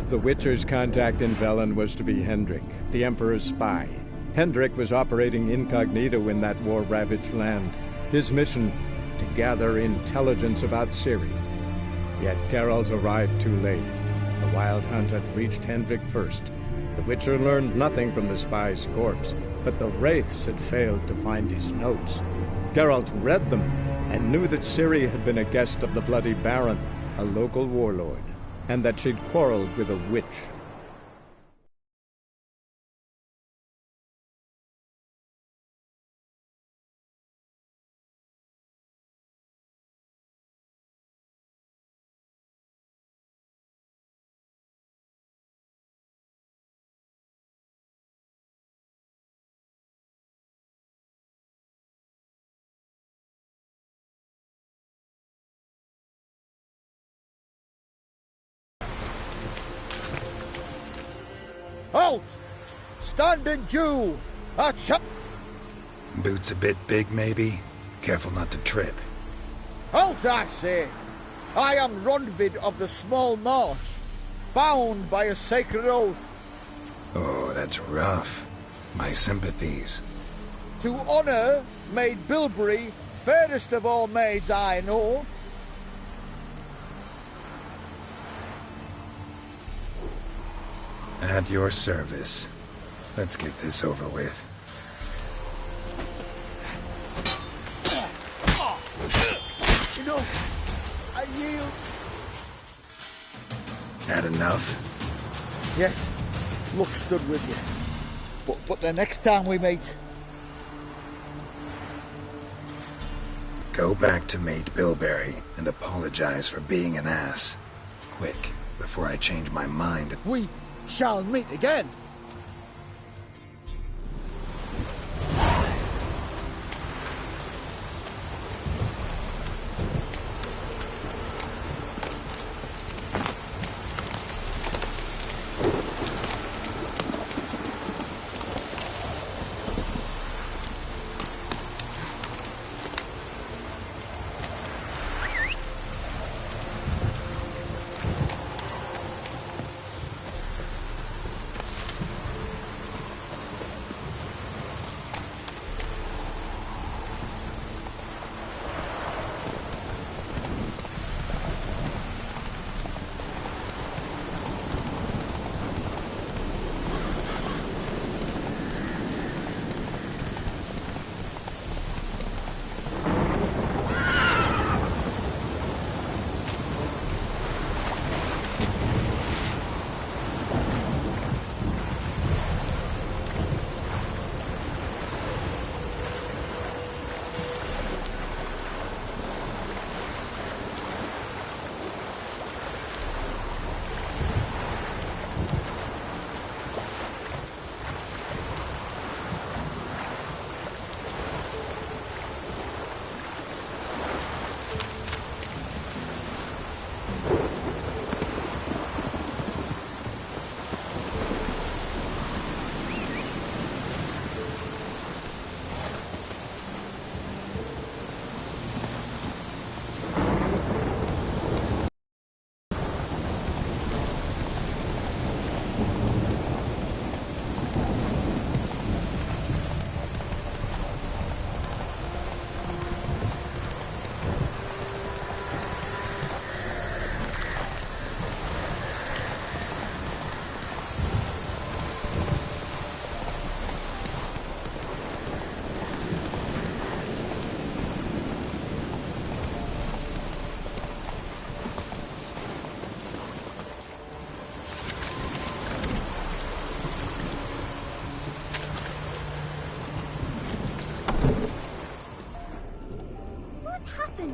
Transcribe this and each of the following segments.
The Witcher's contact in Velen was to be Hendrik, the Emperor's spy. Hendrik was operating incognito in that war-ravaged land. His mission, to gather intelligence about Ciri. Yet Geralt arrived too late. The Wild Hunt had reached Hendrik first. The Witcher learned nothing from the spy's corpse, but the Wraiths had failed to find his notes. Geralt read them, and knew that Ciri had been a guest of the Bloody Baron, a local warlord, and that she'd quarreled with a witch. Halt! Standing Jew! Boots a bit big, maybe? Careful not to trip. Halt, I say! I am Ronvid of the Small Marsh, bound by a sacred oath. Oh, that's rough. My sympathies. To honor Maid Bilberry, fairest of all maids I know. At your service. Let's get this over with. Enough. I yield. Had enough? Yes. Luck stood with you. But the next time we meet... Go back to Maid Bilberry and apologize for being an ass. Quick, before I change my mind. We shall meet again.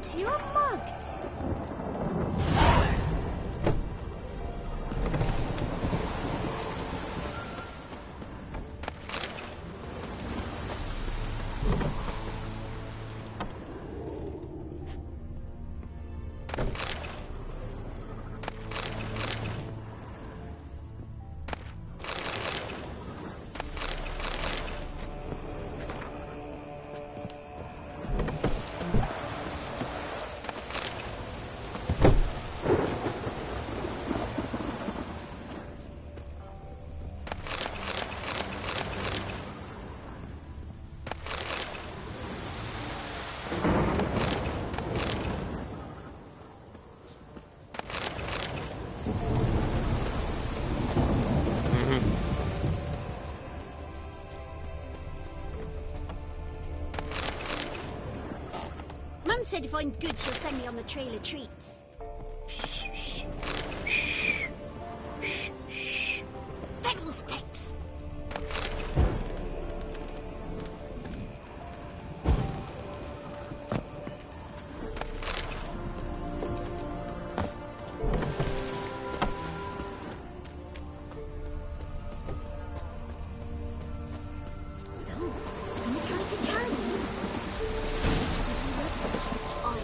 To your mug. Mum said if I'm good, she'll send me on the trail of treats. Fiddlesticks! So, you tried to charm me? Which gave you leverage? I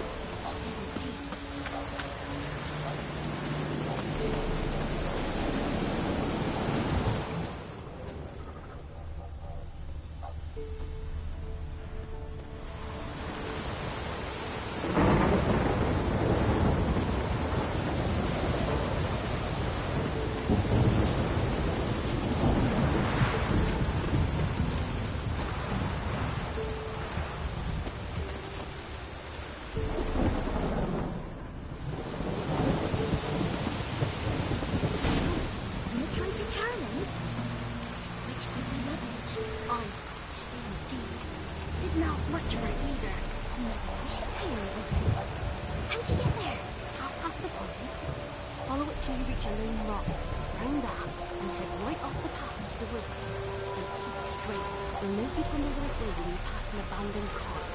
did indeed. You tried to charm me? Which gave you leverage? I did indeed. Didn't ask much for it either. Maybe I should pay her a visit. How'd you get there? Half past the pond? Follow it till you reach a lone rock. Round that, and head right off the path into the woods. And keep straight. You'll know you've gone the right way when you pass an abandoned cart.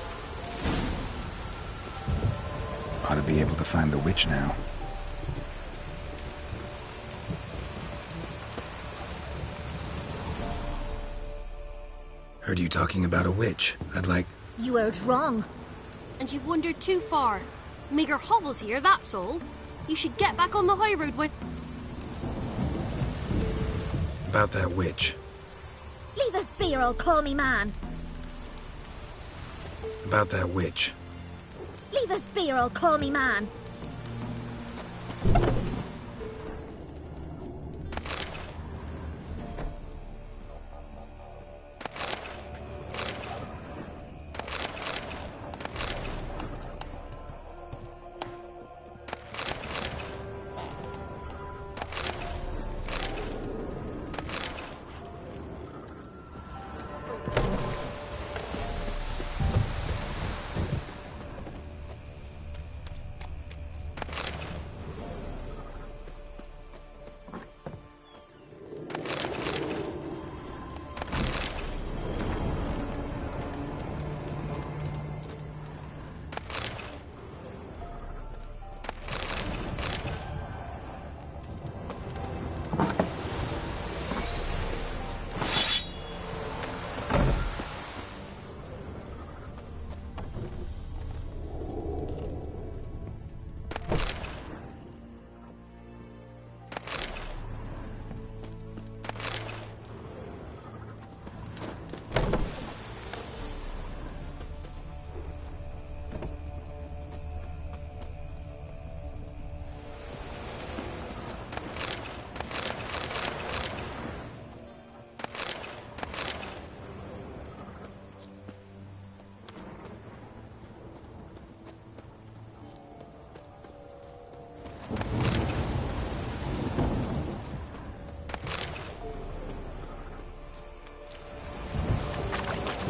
Ought to be able to find the witch now. Heard you talking about a witch. I'd like... You heard wrong. And you wandered too far. Meager hovels here, that's all. You should get back on the high road when... About that witch. Leave us be or I'll call me man. About that witch. Leave us be or I'll call me man.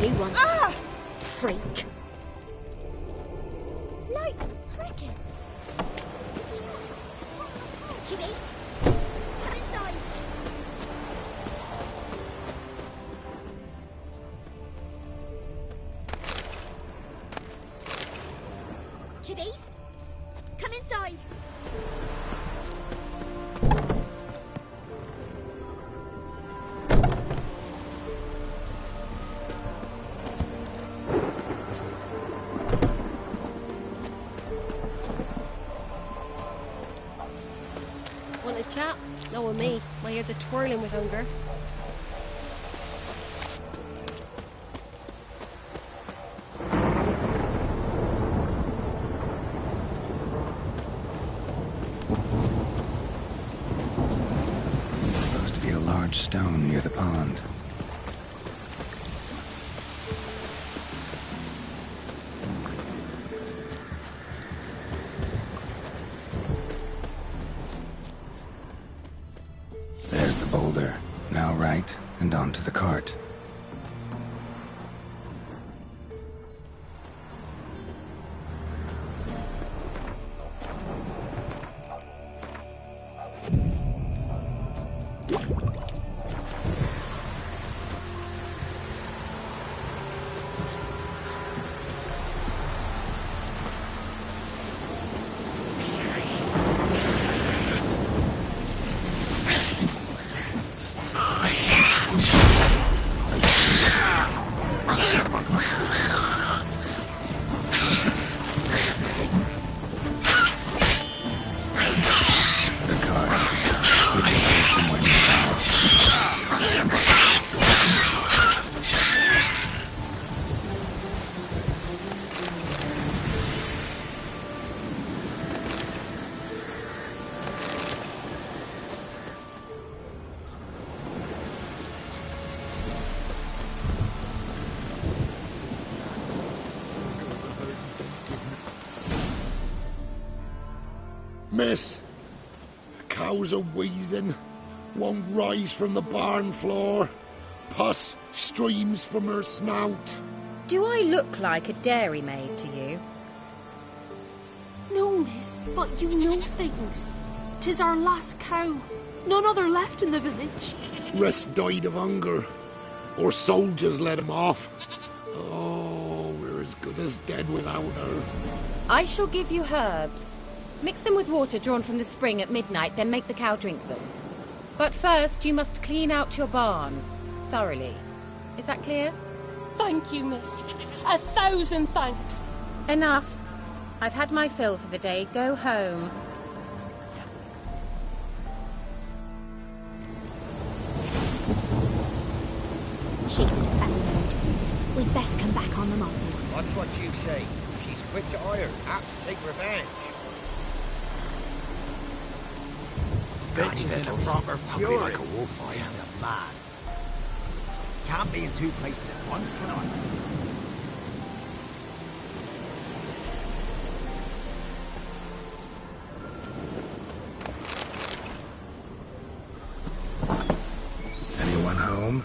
New one. Ah! Freak. Like crickets. Kitties, come inside. Kitties, come inside. Want a chat? No with me. My head's a twirling with hunger. Supposed to be a large stone near the pond. There's the boulder. Now right, and onto the cart. Miss, the cows are wheezing, won't rise from the barn floor. Pus streams from her snout. Do I look like a dairymaid to you? No, miss, but you know things. 'Tis our last cow. None other left in the village. Rest died of hunger, or soldiers let him off. Oh, we're as good as dead without her. I shall give you herbs. Mix them with water drawn from the spring at midnight, then make the cow drink them. But first, you must clean out your barn. Thoroughly. Is that clear? Thank you, miss. 1,000 thanks. Enough. I've had my fill for the day. Go home. She's in a bad mood. We'd best come back on the morrow. Watch what you say. She's quick to ire, apt to take revenge. Bitch is in a proper fury. Like a wolf, I am. It's a man. Can't be in two places at once, can I? Anyone home?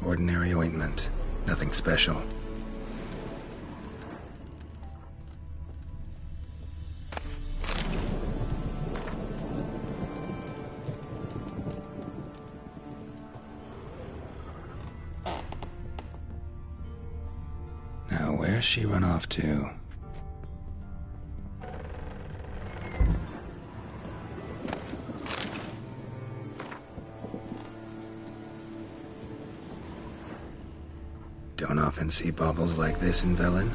Ordinary ointment. Nothing special. Now, where's she run off to? Don't often see baubles like this in Velen.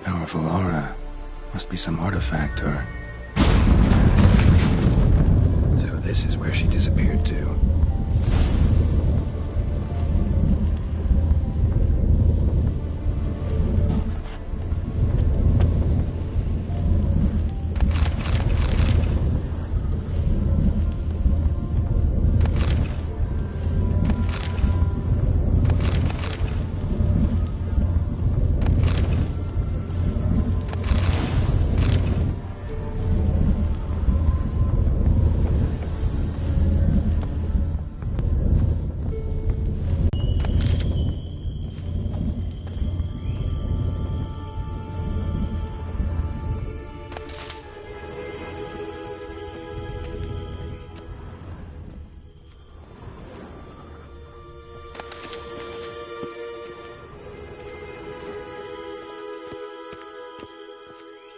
Powerful aura. Must be some artifact or... So this is where she disappeared to.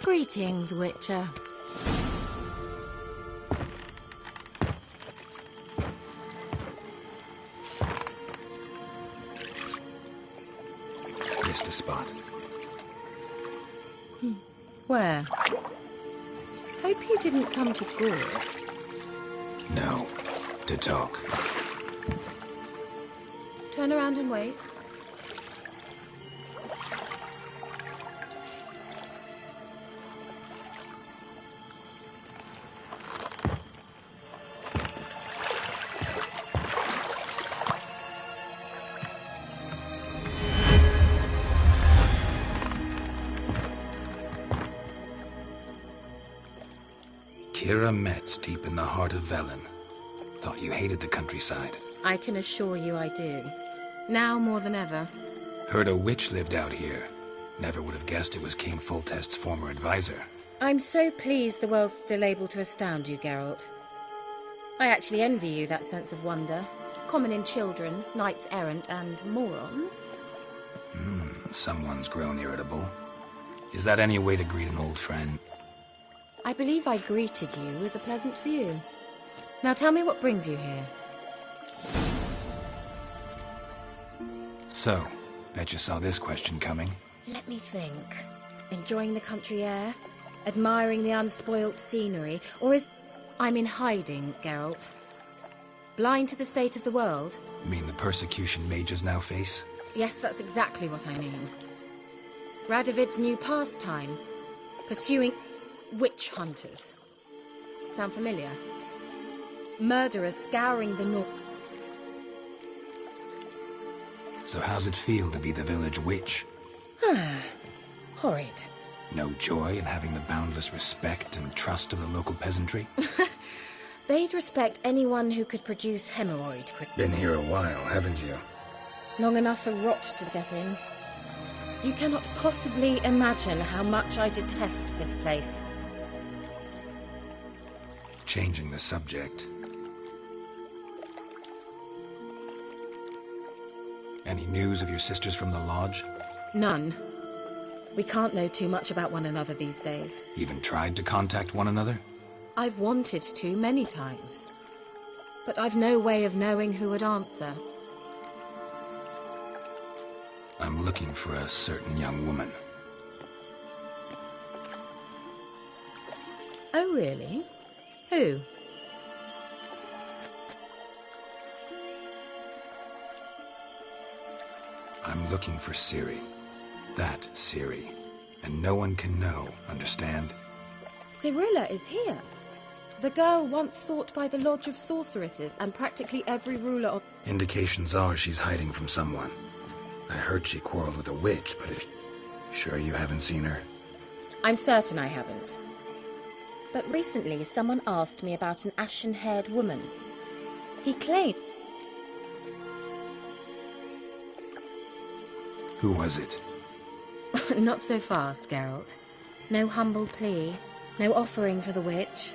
Greetings, Witcher. Missed a spot. Where? Hope you didn't come to Gore. No. To talk. Turn around and wait. Kira Metz, deep in the heart of Velen. Thought you hated the countryside. I can assure you I do. Now more than ever. Heard a witch lived out here. Never would have guessed it was King Foltest's former advisor. I'm so pleased the world's still able to astound you, Geralt. I actually envy you that sense of wonder. Common in children, knights errant, and morons. Someone's grown irritable. Is that any way to greet an old friend? I believe I greeted you with a pleasant view. Now tell me what brings you here. So, bet you saw this question coming. Let me think. Enjoying the country air? Admiring the unspoilt scenery? Or is... I'm in hiding, Geralt. Blind to the state of the world? You mean the persecution mages now face? Yes, that's exactly what I mean. Radovid's new pastime. Pursuing witch hunters. Sound familiar? Murderers scouring the north. So how's it feel to be the village witch? Horrid. No joy in having the boundless respect and trust of the local peasantry? They'd respect anyone who could produce hemorrhoid. Been here a while, haven't you? Long enough for rot to set in. You cannot possibly imagine how much I detest this place. Changing the subject. Any news of your sisters from the lodge? None. We can't know too much about one another these days. Even tried to contact one another? I've wanted to many times. But I've no way of knowing who would answer. I'm looking for a certain young woman. Oh, really? Who? I'm looking for Ciri. That Ciri. And no one can know, understand? Cirilla is here. The girl once sought by the Lodge of Sorceresses and practically every ruler of... Indications are she's hiding from someone. I heard she quarreled with a witch, but if... Sure you haven't seen her? I'm certain I haven't. But recently someone asked me about an ashen-haired woman. He claimed... Who was it? Not so fast, Geralt. No humble plea. No offering for the witch.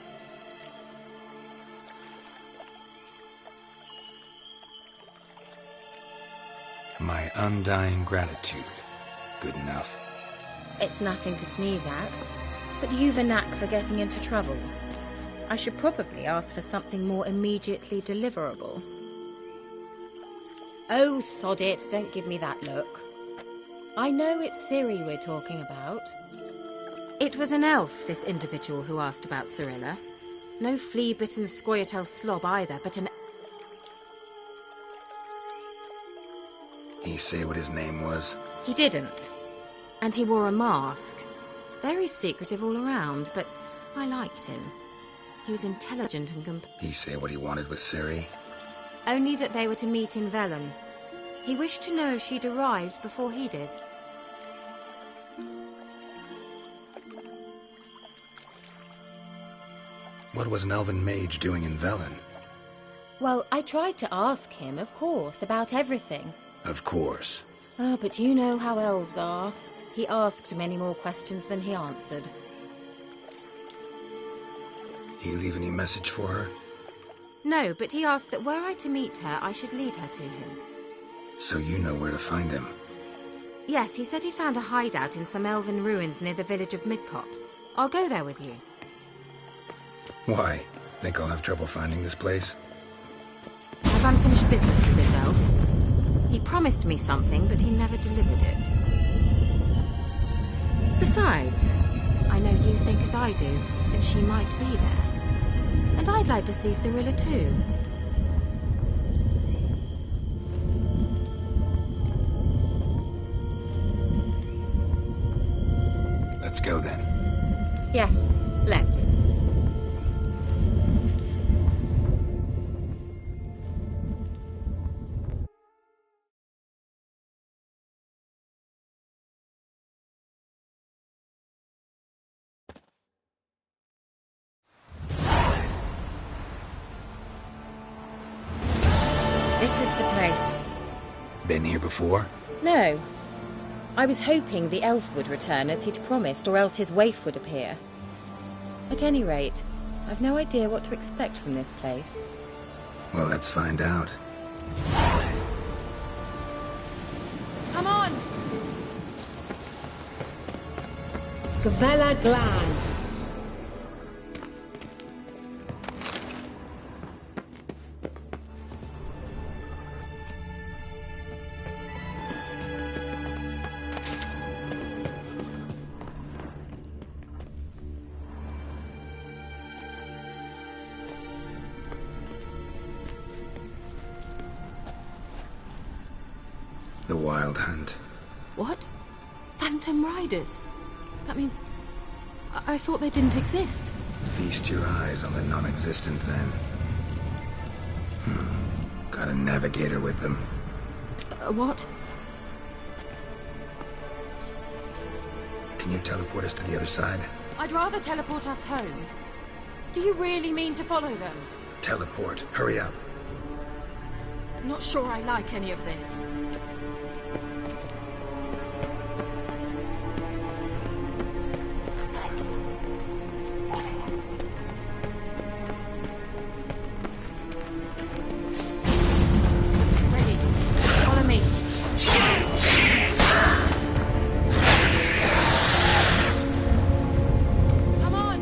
My undying gratitude. Good enough. It's nothing to sneeze at. But you've a knack for getting into trouble. I should probably ask for something more immediately deliverable. Oh, sod it. Don't give me that look. I know it's Ciri we're talking about. It was an elf, this individual who asked about Cirilla. No flea-bitten Scoia'tael slob either, but an... He say what his name was? He didn't. And he wore a mask. Very secretive all around, but I liked him. He was intelligent and He say what he wanted with Ciri? Only that they were to meet in Velen. He wished to know if she'd arrived before he did. What was an elven mage doing in Velen? Well, I tried to ask him, of course, about everything. Of course. But you know how elves are. He asked many more questions than he answered. He leave any message for her? No, but he asked that were I to meet her, I should lead her to him. So you know where to find him? Yes, he said he found a hideout in some elven ruins near the village of Midcopse. I'll go there with you. Why? Think I'll have trouble finding this place? I've unfinished business with this elf. He promised me something, but he never delivered it. Besides, I know you think as I do, that she might be there. And I'd like to see Cirilla too. Let's go then. Yes, let's. This is the place. Been here before? No. I was hoping the elf would return as he'd promised, or else his waif would appear. At any rate, I've no idea what to expect from this place. Well, let's find out. Come on! Gavella Glan. The Wild Hunt. What? Phantom Riders? That means... I thought they didn't exist. Feast your eyes on the non-existent then. Got a navigator with them. What? Can you teleport us to the other side? I'd rather teleport us home. Do you really mean to follow them? Teleport. Hurry up. Not sure I like any of this. Ready. Follow me. Come on!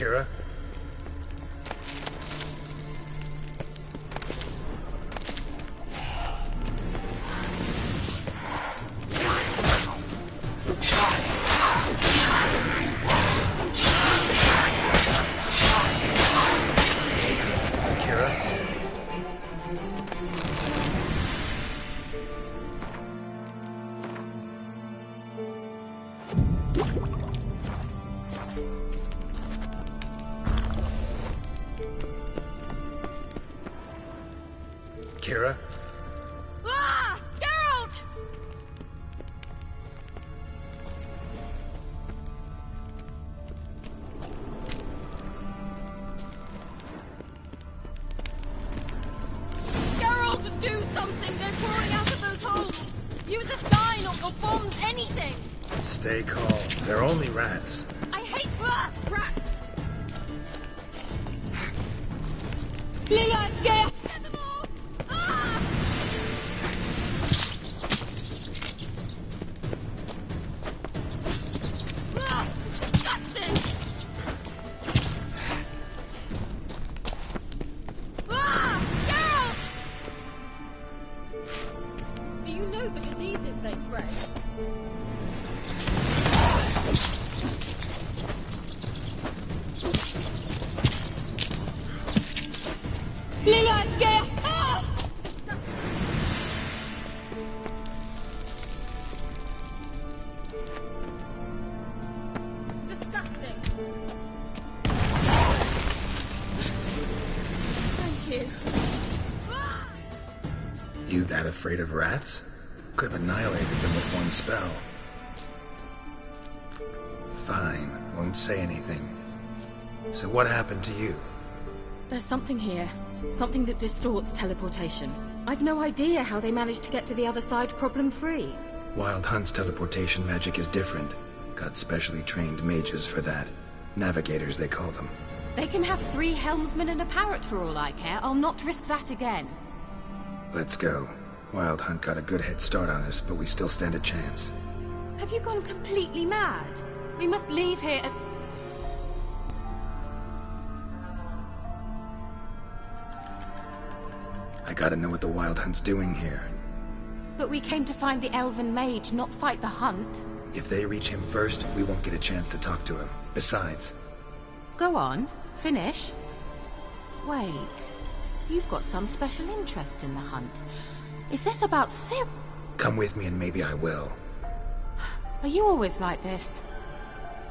Kira? Kira? Ah! Geralt! Geralt, do something! They're pouring out of those holes! Use a sign or bombs, anything! Stay calm. They're only rats. I hate rats! Lila, get! Get them off! Ah! Ah! Disgusting! Ah! Geralt! Do you know the diseases they spread? Lila, get! Ah! Disgusting. Thank you. Ah! You that afraid of rats? Could have annihilated them with one spell. Fine, won't say anything. So what happened to you? There's something here. Something that distorts teleportation. I've no idea how they managed to get to the other side problem-free. Wild Hunt's teleportation magic is different. Got specially trained mages for that. Navigators, they call them. They can have 3 helmsmen and a parrot for all I care. I'll not risk that again. Let's go. Wild Hunt got a good head start on us, but we still stand a chance. Have you gone completely mad? We must leave here and... I gotta know what the Wild Hunt's doing here. But we came to find the elven mage, not fight the hunt. If they reach him first, we won't get a chance to talk to him. Besides... Go on. Finish. Wait. You've got some special interest in the hunt. Is this about Sir... Come with me and maybe I will. Are you always like this?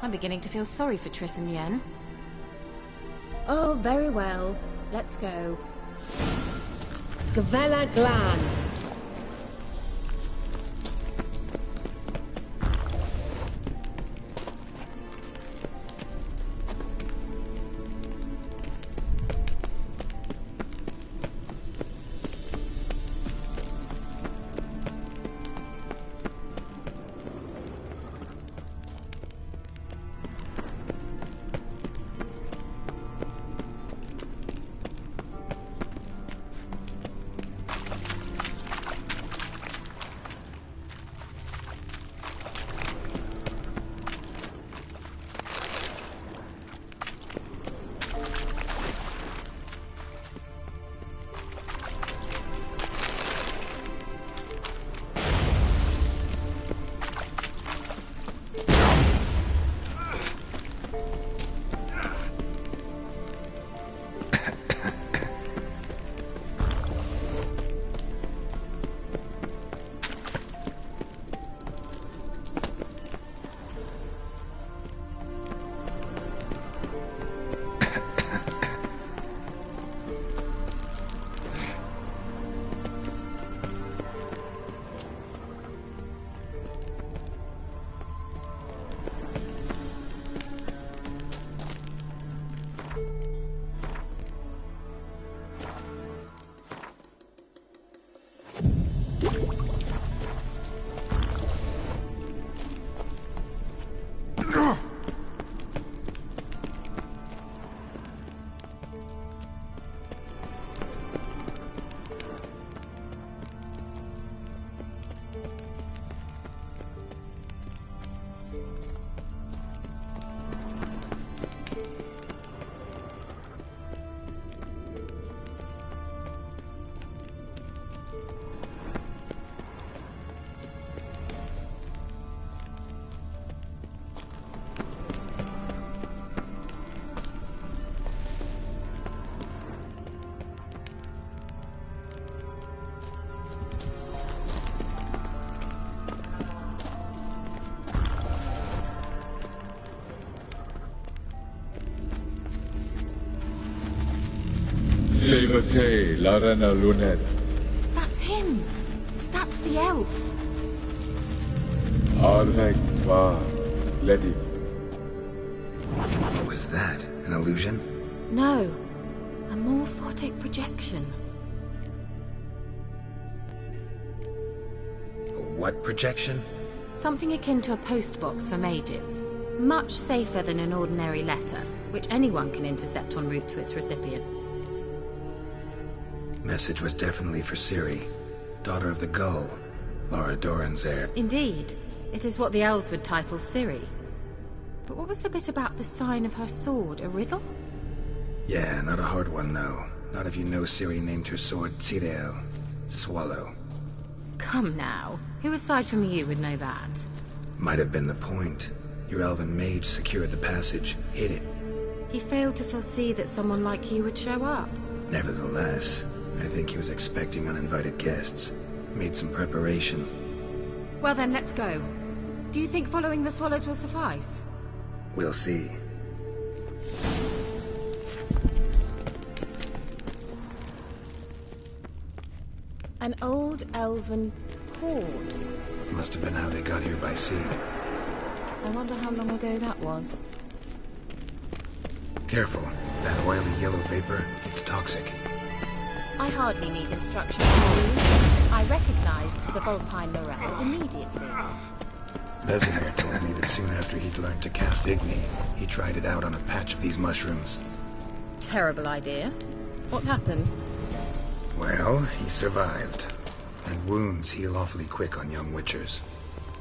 I'm beginning to feel sorry for Triss and Yen. Oh, very well. Let's go. Gavella Glan. Fevate Larena Lunet. That's him. That's the elf. Arvek Va Ledi. What was that? An illusion? No. A morphotic projection. What projection? Something akin to a postbox for mages. Much safer than an ordinary letter, which anyone can intercept en route to its recipient. Message was definitely for Ciri, daughter of the Gull, Laura Doran's heir. Indeed. It is what the elves would title Ciri. But what was the bit about the sign of her sword? A riddle? Yeah, not a hard one, though. Not if you know Ciri named her sword Tsireel, Swallow. Come now. Who aside from you would know that? Might have been the point. Your elven mage secured the passage, hid it. He failed to foresee that someone like you would show up. Nevertheless, I think he was expecting uninvited guests. Made some preparation. Well then, let's go. Do you think following the swallows will suffice? We'll see. An old elven port. Must have been how they got here by sea. I wonder how long ago that was. Careful. That oily yellow vapor, it's toxic. I hardly need instructions from you. I recognized the Vulpine morel immediately. Vesemir told me that soon after he'd learned to cast Igni, he tried it out on a patch of these mushrooms. Terrible idea. What happened? Well, he survived. And wounds heal awfully quick on young witchers.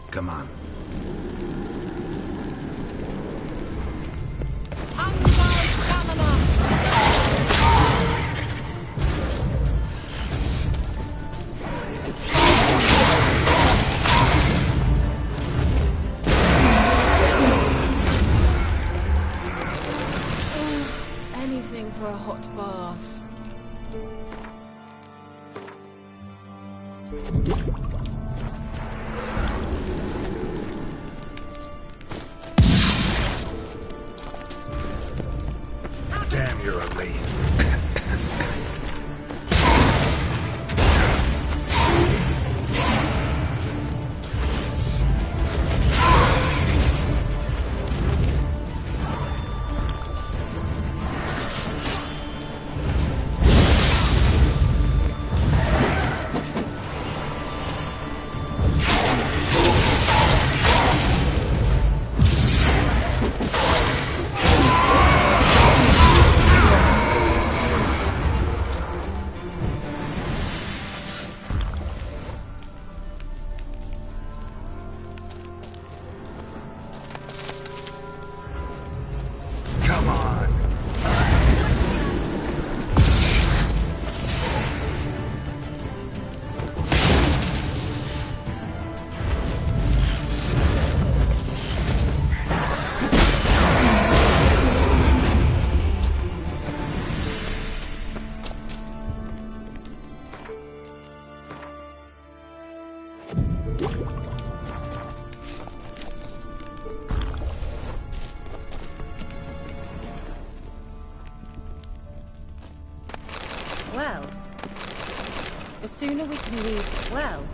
Come on. Anything for a hot bath. Damn, you're ugly. Well, the sooner we can leave, well.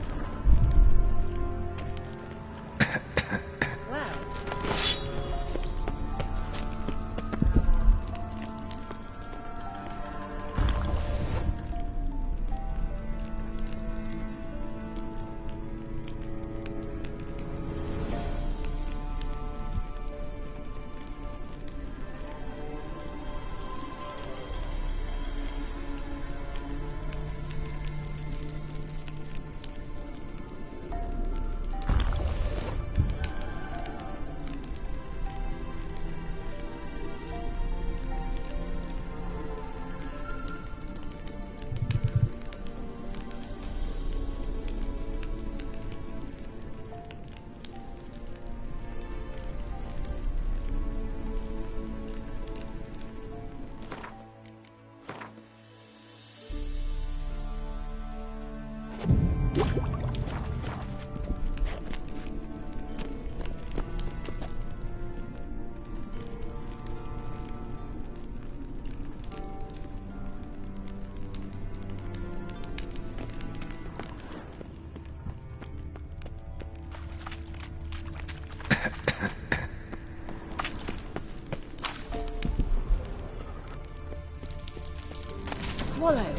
swallow.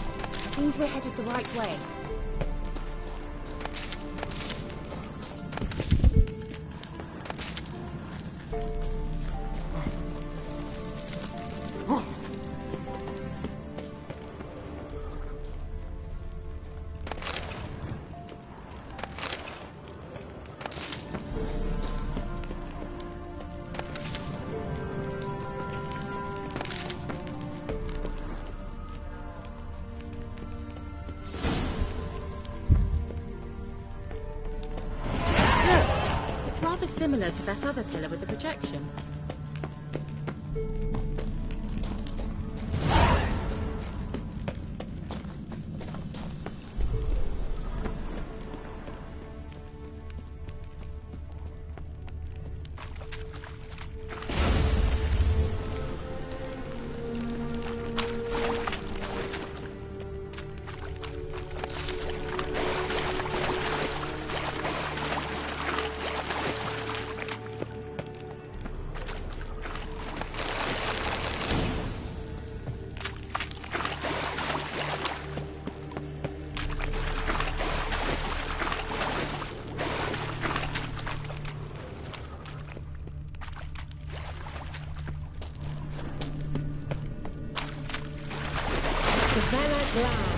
Seems we're headed the right way. Similar to that other pillar with the projection.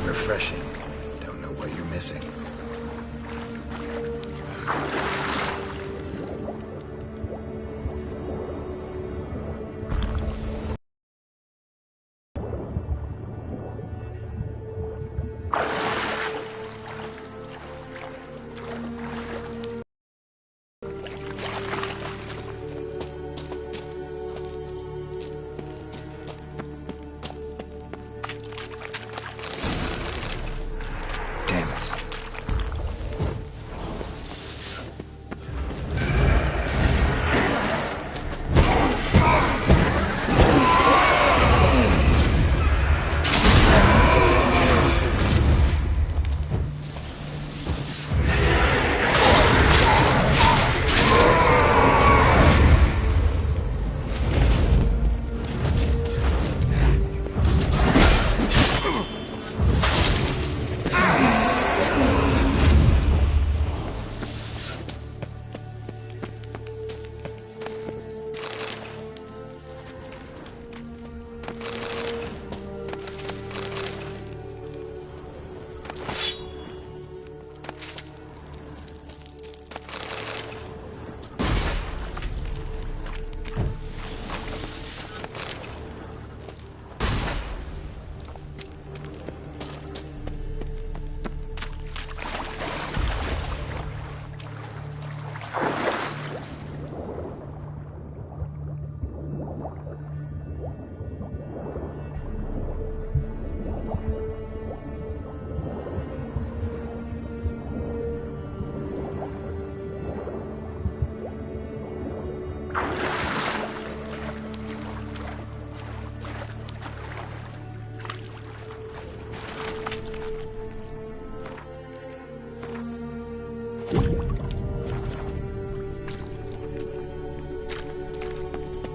Refreshing. Don't know what you're missing.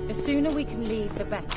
The sooner we can leave, the better.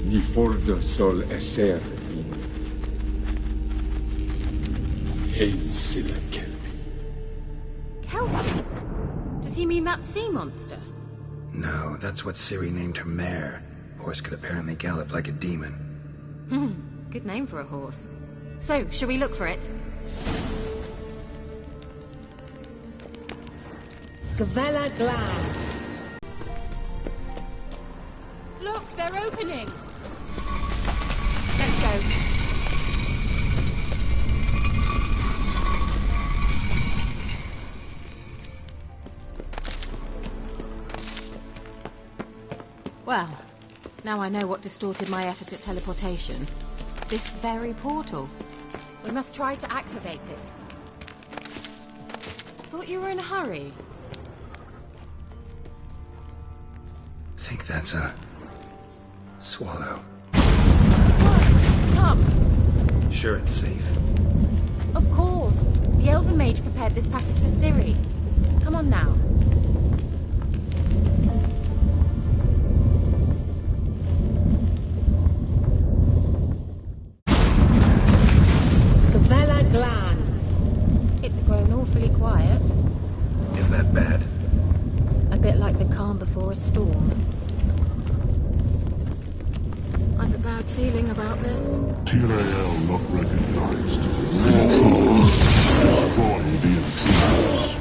Ni fordo sol eser min. Hail Silla Kelby. Kelby? Does he mean that sea monster? No, that's what Ciri named her mare. Horse could apparently gallop like a demon. Good name for a horse. So, shall we look for it? Gavella Glan. Look, they're opening. Let's go. Well, now I know what distorted my effort at teleportation. This very portal. We must try to activate it. Thought you were in a hurry. Think that's a... swallow. What? Come. Sure it's safe? Of course. The Elven Mage prepared this passage for Ciri. Come on now. Gavella Glan. It's grown awfully quiet. Is that bad? A bit like the calm before a storm. I've a bad feeling about this. Tyrael not recognized. Destroy the intruders.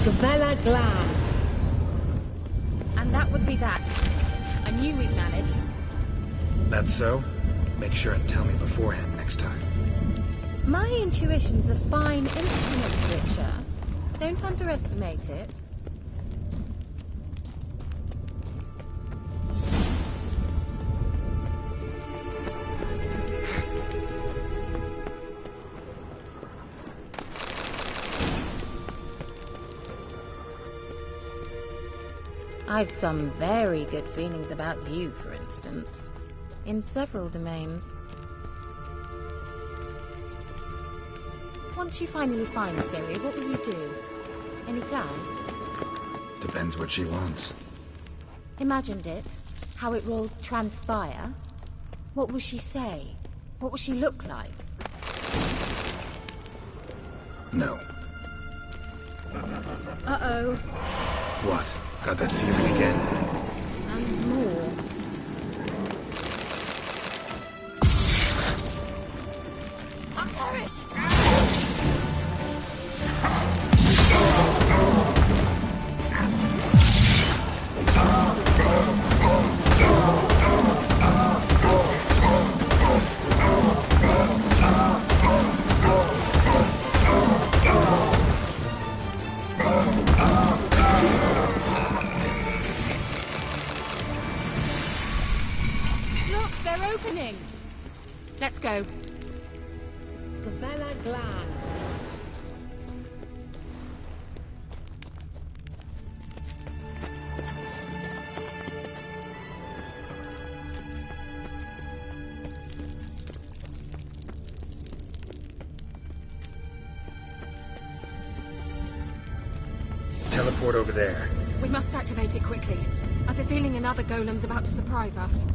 Gavella Glan. And that would be that. I knew we'd manage. That's so? Make sure and tell me beforehand next time. My intuition's a fine instrument, Witcher. Don't underestimate it. I've some very good feelings about you, for instance. In several domains. Once you finally find Ciri, what will you do? Any plans? Depends what she wants. Imagined it. How it will transpire. What will she say? What will she look like? No. Uh-oh. What? Got that feeling again? And more. I'll perish! Look, they're opening! Let's go. Gavella Glan. Teleport over there. We must activate it quickly. I've a feeling another golem's about to surprise us.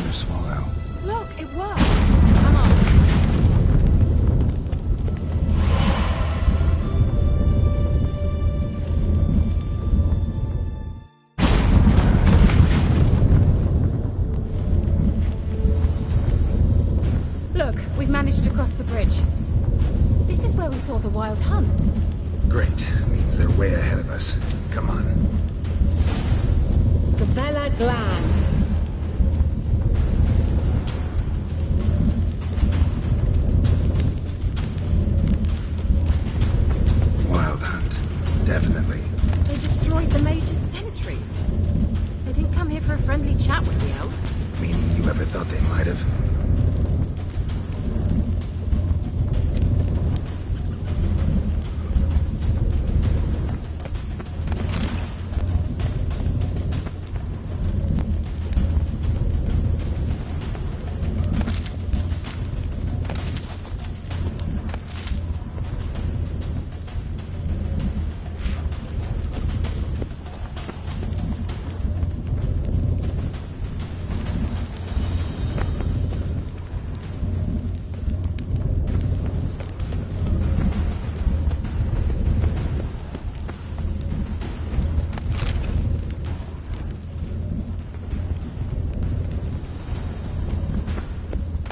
Swallow. Look, it worked! Come on. Look, we've managed to cross the bridge. This is where we saw the wild hunt. Great. Means they're way ahead of us. Come on. The Vela Glan. Wild hunt. Definitely. They destroyed the Major's sentries. They didn't come here for a friendly chat with the elf. Meaning you ever thought they might have?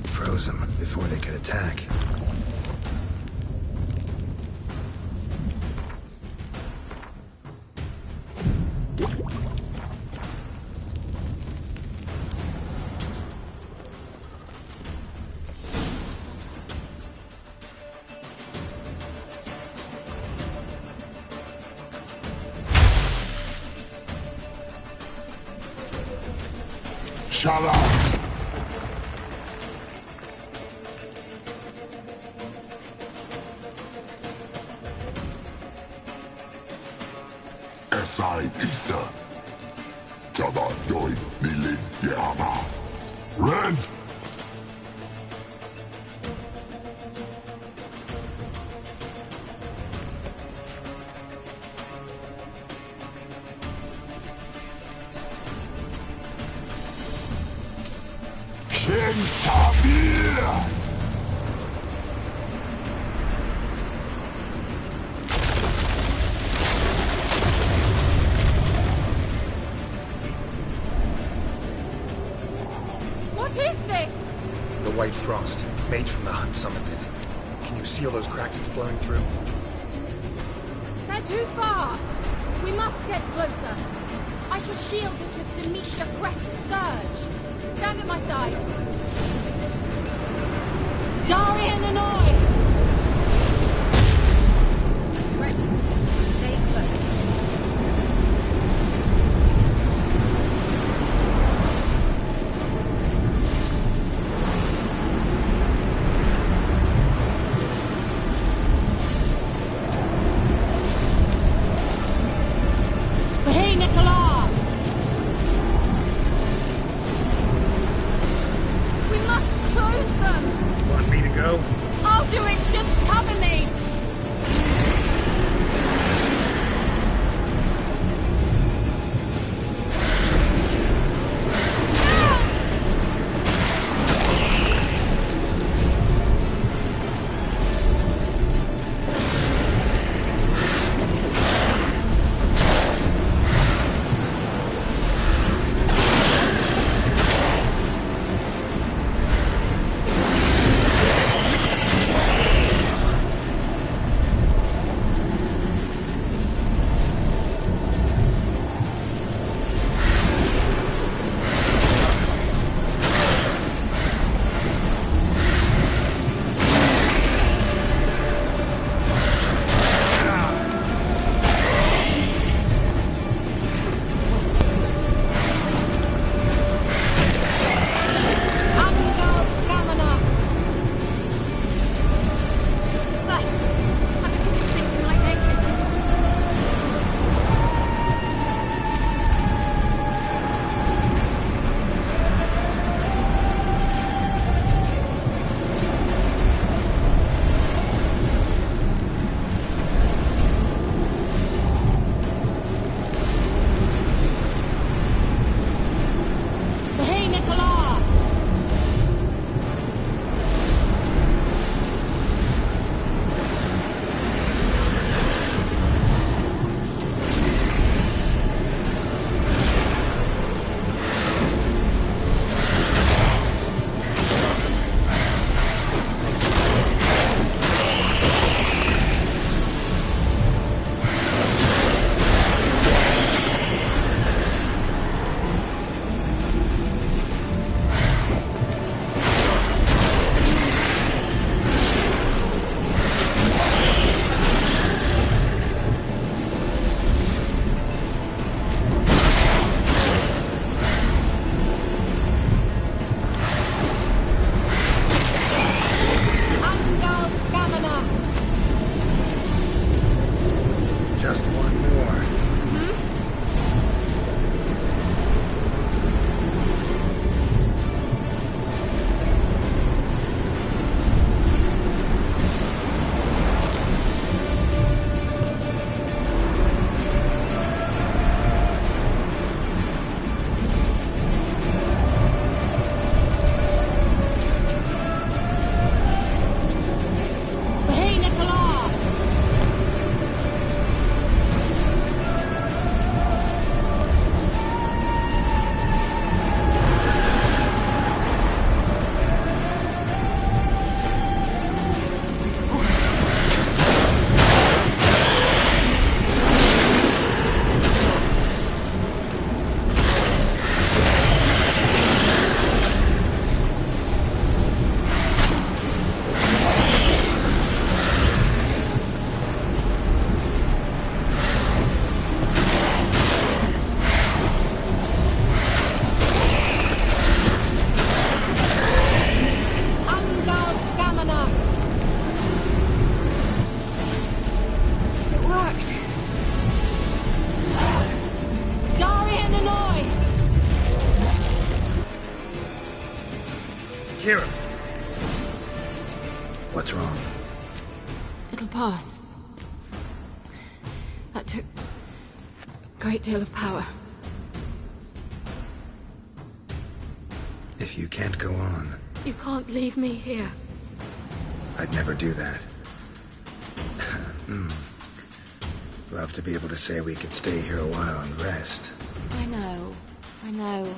Froze them before they could attack. Shut up! Esai Isa. Tada doi nilin yama. Ren! Kentabir! White frost. Mage from the Hunt summoned it. Can you seal those cracks it's blowing through? They're too far. We must get closer. I shall shield us with Demetia Crest's surge. Stand at my side. Darian and I! Ready. Stay close. Kira. What's wrong? It'll pass. That took a great deal of power. If you can't go on... You can't leave me here. I'd never do that. Love to be able to say we could stay here a while and rest. I know.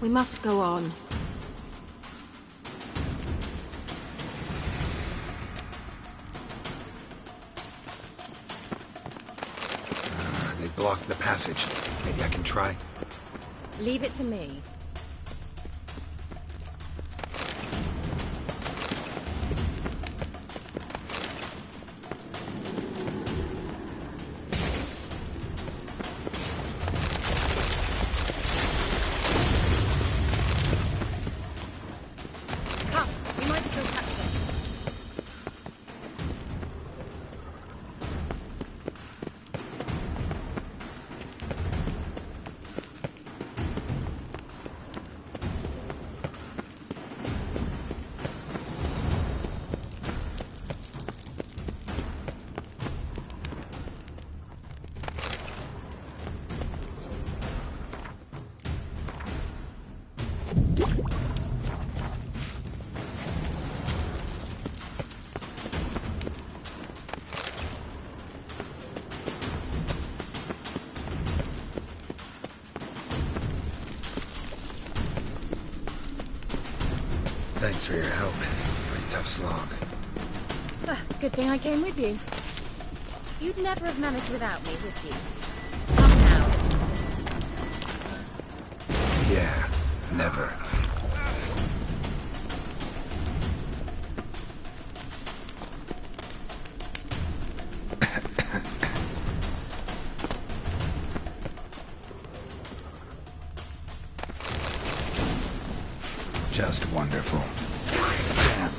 We must go on. They blocked the passage. Maybe I can try. Leave it to me. Thanks for your help. Pretty tough slog. Good thing I came with you. You'd never have managed without me, would you? Come now. Yeah, never. Just wonderful. Damn.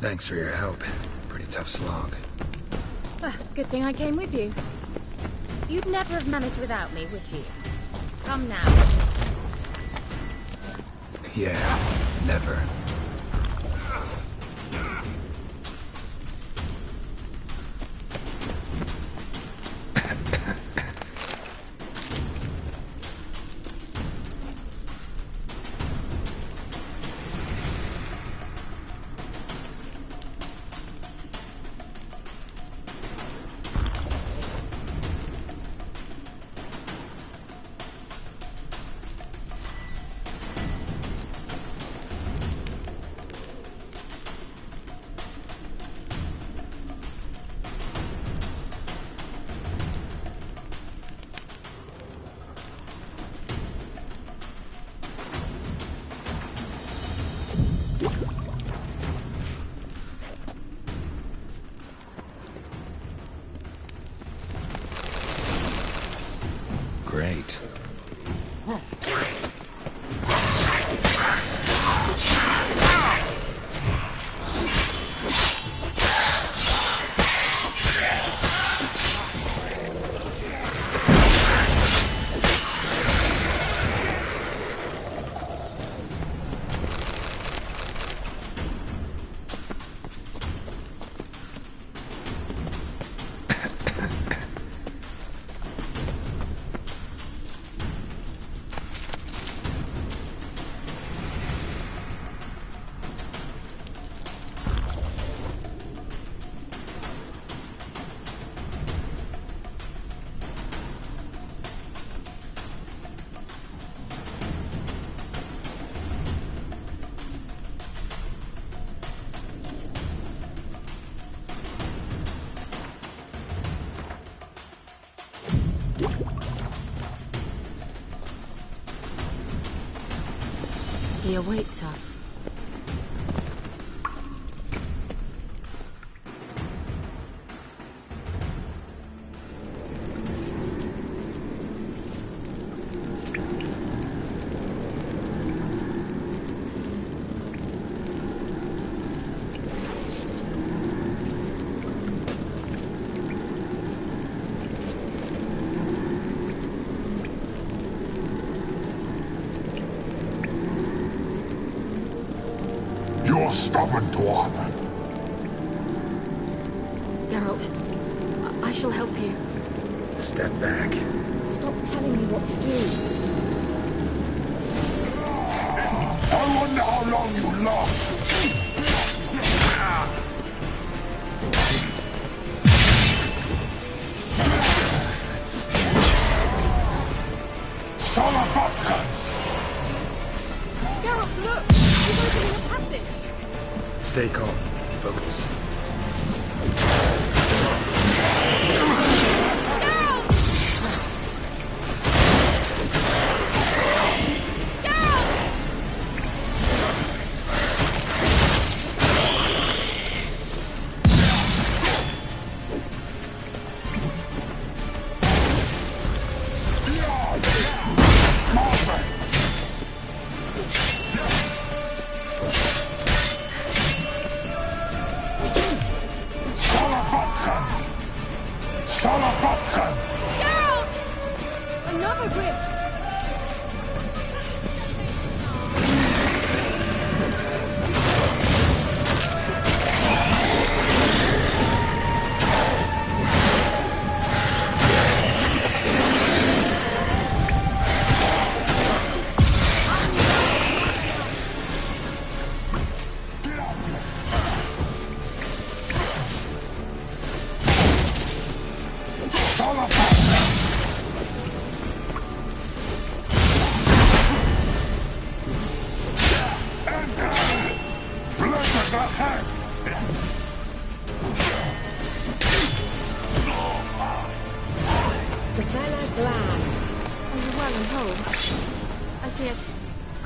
Thanks for your help. Pretty tough slog. Good thing I came with you. You'd never have managed without me, would you? Come now. Yeah, never. likely awaits us. You're stubborn, Tuan. Geralt, I shall help you. Step back. Stop telling me what to do. I wonder how long you last. Geralt, look! He's opening a passage! Stay calm. Focus. Another rift!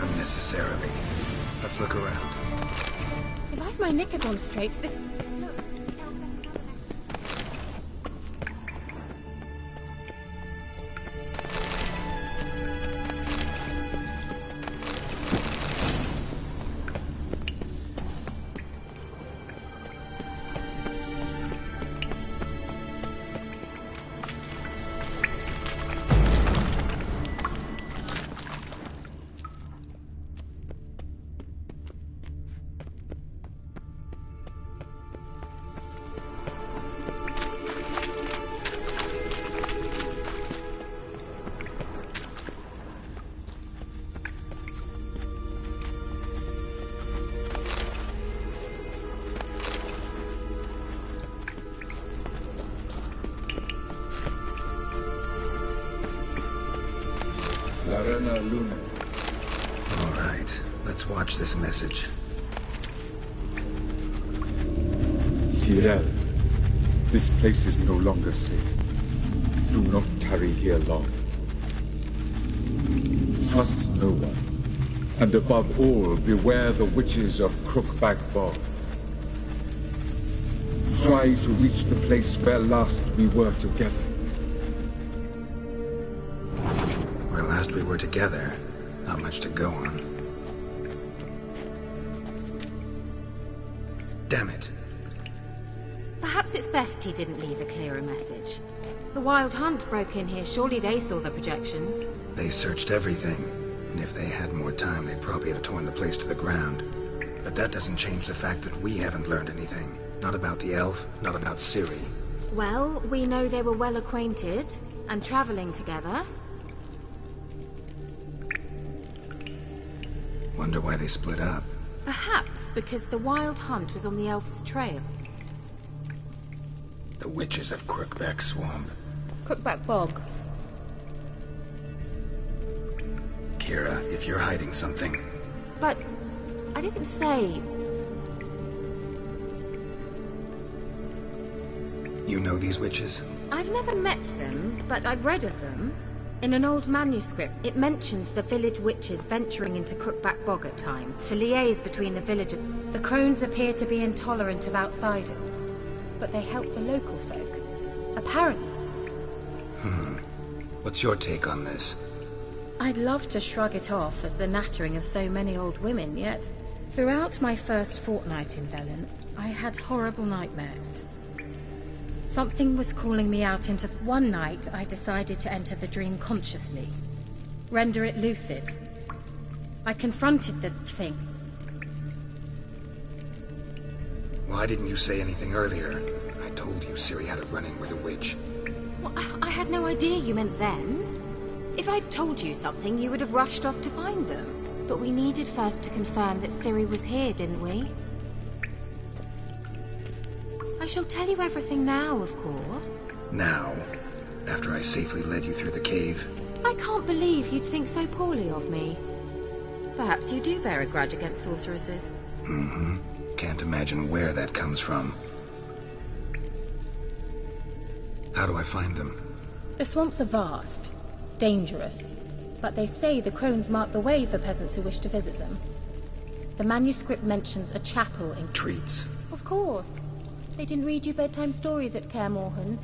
Unnecessarily. Let's look around. If I've my knickers on straight, this... All right, let's watch this message. Tyrell, this place is no longer safe. Do not tarry here long. Trust no one, and above all, beware the witches of Crookback Bog. Try to reach the place where last we were together. Where last we were together, not much to go on. Damn it. Perhaps it's best he didn't leave a clearer message. The Wild Hunt broke in here. Surely they saw the projection. They searched everything, and if they had more time, they'd probably have torn the place to the ground. But that doesn't change the fact that we haven't learned anything. Not about the elf, not about Ciri. Well, we know they were well acquainted, and traveling together. Wonder why they split up. Perhaps because the Wild Hunt was on the elf's trail. The witches of Crookback Swamp. Crookback Bog. Kira, if you're hiding something... But I didn't say... You know these witches? I've never met them, but I've read of them. In an old manuscript, it mentions the village witches venturing into Crookback Bog at times to liaise between the villagers. The crones appear to be intolerant of outsiders, but they help the local folk. Apparently. What's your take on this? I'd love to shrug it off as the nattering of so many old women, yet throughout my first fortnight in Velen, I had horrible nightmares. Something was calling me out into... One night, I decided to enter the dream consciously. Render it lucid. I confronted the thing. Why didn't you say anything earlier? I told you Ciri had a run-in with a witch. Well, I had no idea you meant then. If I'd told you something, you would have rushed off to find them. But we needed first to confirm that Ciri was here, didn't we? I shall tell you everything now, of course. Now? After I safely led you through the cave? I can't believe you'd think so poorly of me. Perhaps you do bear a grudge against sorceresses. Can't imagine where that comes from. How do I find them? The swamps are vast, dangerous, but they say the crones mark the way for peasants who wish to visit them. The manuscript mentions a chapel in... Treats. Of course. They didn't read you bedtime stories at Kaer Morhen.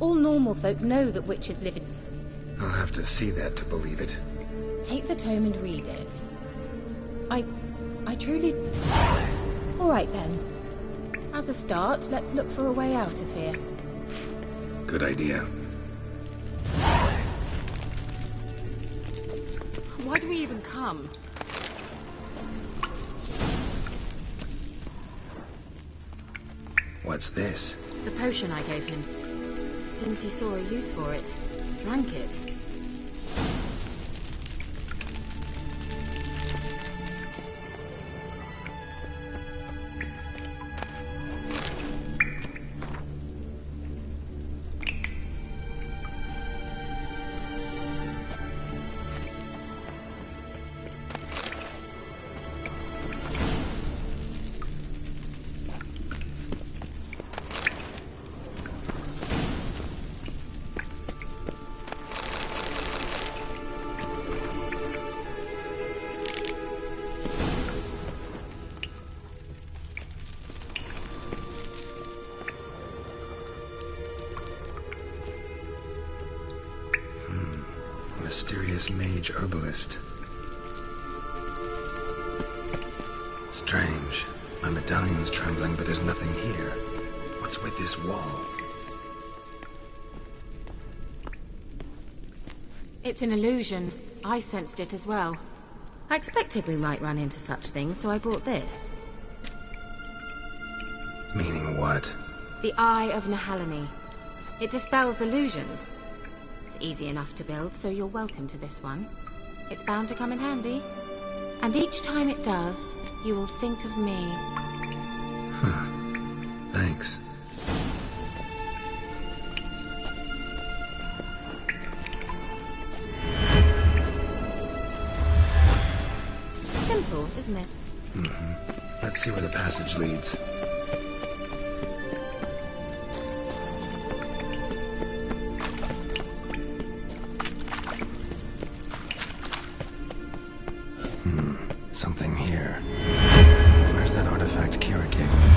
All normal folk know that witches live in... I'll have to see that to believe it. Take the tome and read it. I truly... All right then. As a start, let's look for a way out of here. Good idea. Why do we even come? What's this? The potion I gave him. Seems he saw a use for it. Drank it. Mysterious mage herbalist. Strange. My medallion's trembling, but there's nothing here. What's with this wall? It's an illusion. I sensed it as well. I expected we might run into such things, so I brought this. Meaning what? The Eye of Nahalani. It dispels illusions. It's easy enough to build, so you're welcome to this one. It's bound to come in handy. And each time it does, you will think of me. Huh. Thanks. Simple, isn't it? Let's see where the passage leads. Something here. Where's that artifact Kira gave me?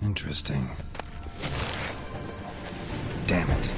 Interesting. Damn it.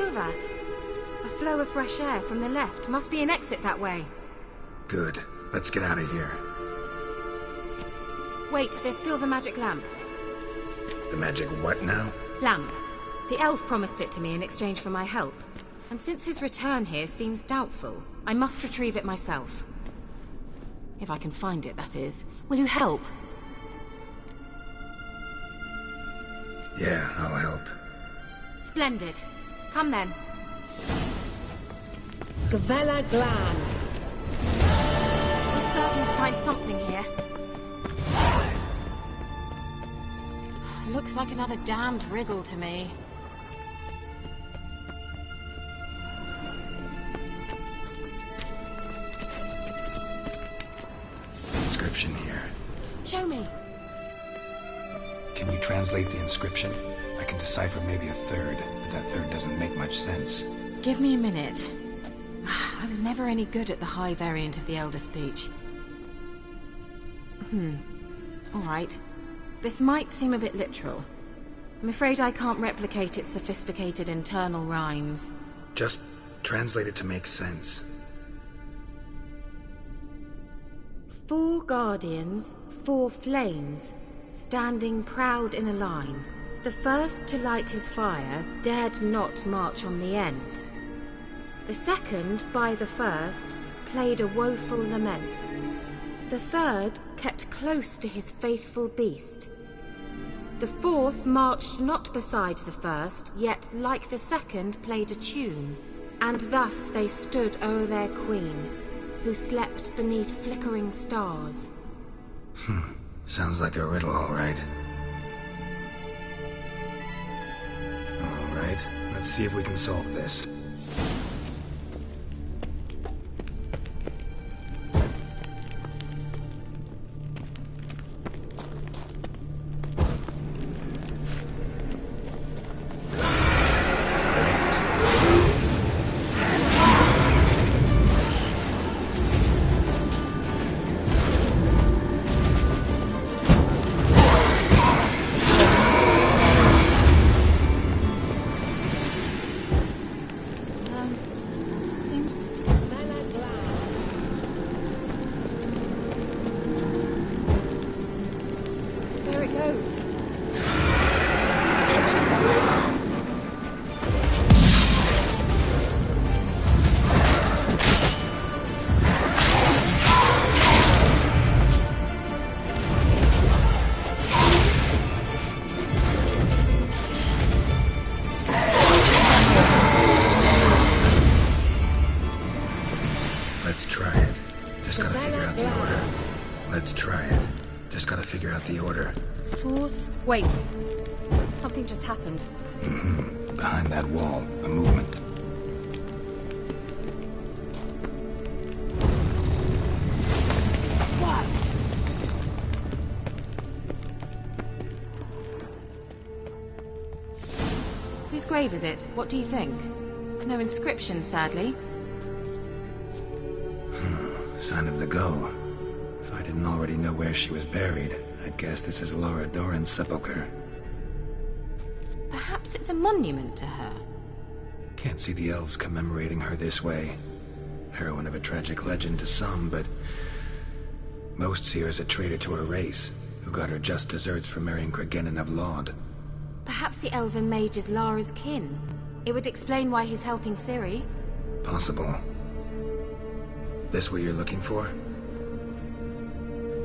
feel that? A flow of fresh air from the left. Must be an exit that way. Good. Let's get out of here. Wait, there's still the magic lamp. The magic what now? Lamp. The elf promised it to me in exchange for my help. And since his return here seems doubtful, I must retrieve it myself. If I can find it, that is. Will you help? Yeah, I'll help. Splendid. Come then. Gavella Glan. We're certain to find something here. Looks like another damned riddle to me. Inscription here. Show me. Can you translate the inscription? I can decipher maybe a third, but that third doesn't make much sense. Give me a minute. I was never any good at the high variant of the Elder Speech. All right. This might seem a bit literal. I'm afraid I can't replicate its sophisticated internal rhymes. Just translate it to make sense. 4 guardians, 4 flames, standing proud in a line. The first to light his fire dared not march on the end. The second, by the first, played a woeful lament. The third kept close to his faithful beast. The fourth marched not beside the first, yet, like the second, played a tune. And thus they stood o'er their queen, who slept beneath flickering stars. Sounds like a riddle, all right. All right, let's see if we can solve this. Wait. Something just happened. Behind that wall, a movement. What? Whose grave is it? What do you think? No inscription, sadly. Sign of the Go. If I didn't already know where she was buried, I'd guess this is Laura Doran's sepulcher. Perhaps it's a monument to her. Can't see the elves commemorating her this way. Heroine of a tragic legend to some, but most see her as a traitor to her race, who got her just deserts for marrying Cregennan of Laud. Perhaps the elven mage is Lara's kin. It would explain why he's helping Ciri. Possible. This what you're looking for?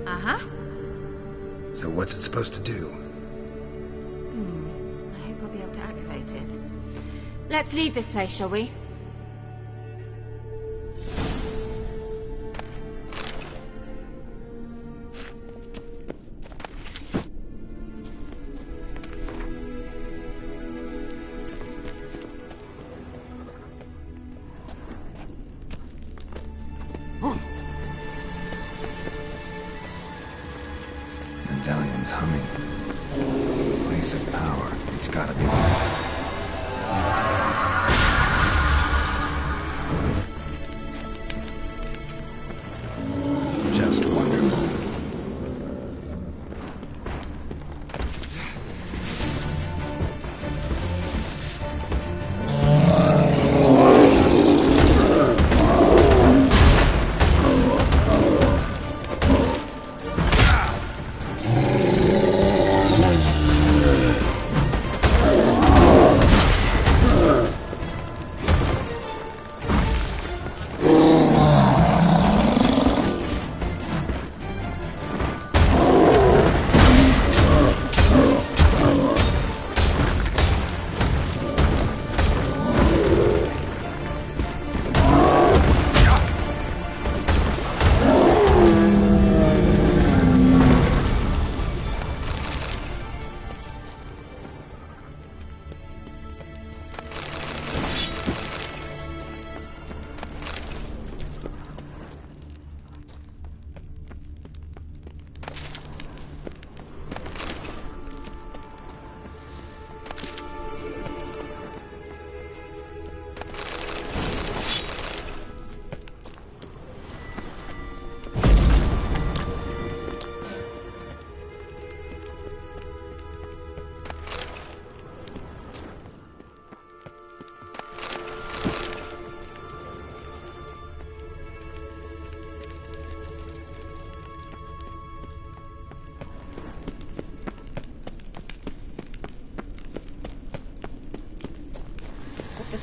Uh-huh. So what's it supposed to do? I hope I'll be able to activate it. Let's leave this place, shall we? Medallion's humming. Place of power. It's gotta be. Just wonderful.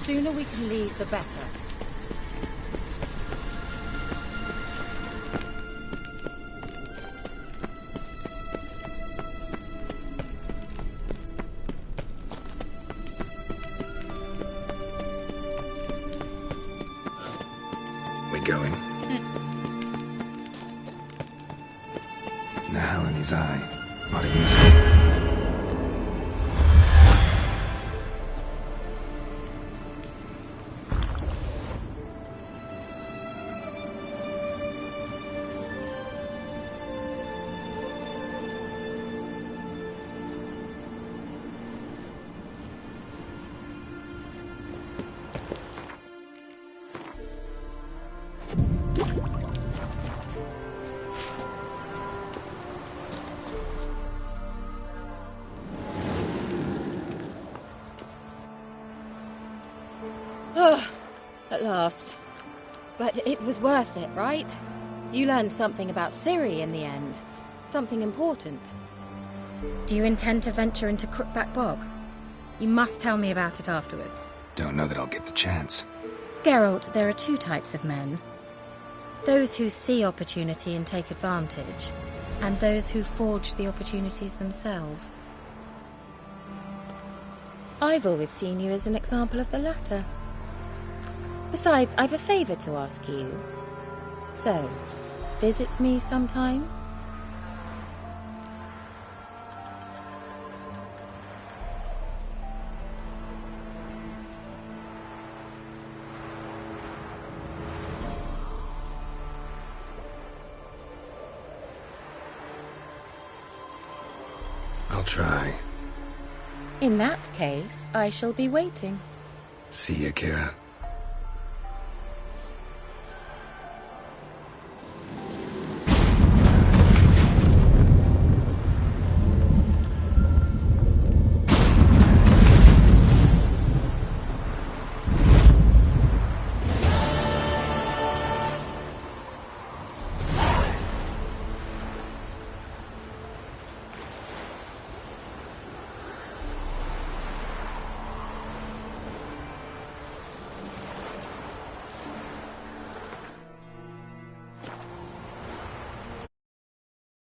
sooner we can leave, the better. We going? Now in his eye. Ought to use it. At last. But it was worth it, right? You learned something about Ciri in the end. Something important. Do you intend to venture into Crookback Bog? You must tell me about it afterwards. Don't know that I'll get the chance. Geralt, there are two types of men. Those who see opportunity and take advantage, and those who forge the opportunities themselves. I've always seen you as an example of the latter. Besides, I've a favour to ask you. So, visit me sometime? I'll try. In that case, I shall be waiting. See ya, Kira.